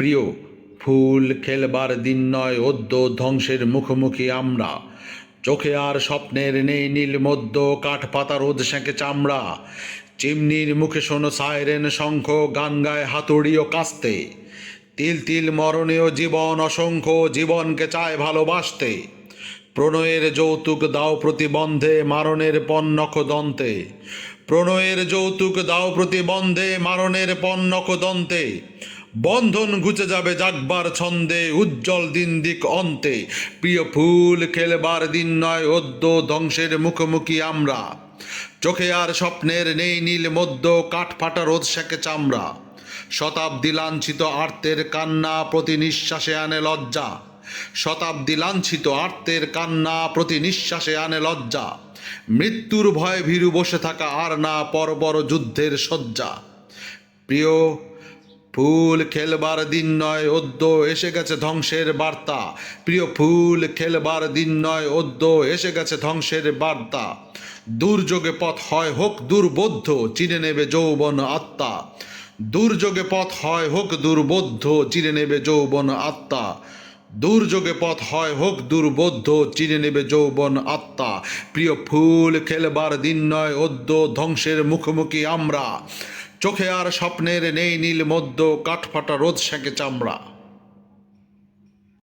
প্রিয়, ফুল খেলবার দিন নয় অদ্য ধ্বংসের মুখোমুখি আমরা। চোখে আর স্বপ্নের নেই নীল মধ্য, কাঠ পাতা রোদ সেঁকে চামড়া। চিমনির মুখে শোনো সাইরেন শঙ্খ, গান গায় হাতুড়িও কাস্তে। তিল তিল মরণীয় জীবন অসংখ্য, জীবনকে চায় ভালোবাসতে। প্রণয়ের যৌতুক দাও প্রতিবন্ধে, মারণের পণ্যক দন্তে। প্রণয়ের যৌতুক দাও প্রতিবন্ধে, মারণের পণ্যক দন্তে। বন্ধন ঘুচে যাবে জাগবার ছন্দে, উজ্জ্বল দিন দিক অন্তে। প্রিয়, ফুল খেলবার দিন নয় অদ্য ধ্বংসের মুখোমুখি আমরা। চোখে আর স্বপ্নের নেই নীল মধ্য, কাঠ ফাটা রোদ সেঁকে চামড়া। শতাব্দী লাঞ্ছিত আর্তের কান্না প্রতি নিঃশ্বাসে আনে লজ্জা। শতাব্দী লাঞ্ছিত আর্তের কান্না প্রতি নিঃশ্বাসে আনে লজ্জা। মৃত্যুর ভয়ে ভীরু বসে থাকা আর না পরপর যুদ্ধের শয্যা। প্রিয়, ফুল খেলবার দিন নয় অদ্য এসে গেছে ধ্বংসের বার্তা। প্রিয়, ফুল খেলবার দিন নয় অদ্য এসে গেছে ধ্বংসের বার্তা। দুর্যোগে পথ হয় হোক দুর্বোধ্য, চিনে নেবে যৌবন আত্মা। দুর্যোগে পথ হয় হোক দুর্বোধ্য, চিনে নেবে যৌবন আত্মা। দুর্যোগে পথ হয় হোক দুর্বোধ্য, চিনে নেবে যৌবন আত্মা। প্রিয়, ফুল খেলবার দিন নয় অদ্য ধ্বংসের মুখোমুখি আমরা। চোখে আর স্বপ্নের নেই নীল মধ্য, কাঠ ফাটা রোদ সেঁকে চামড়া।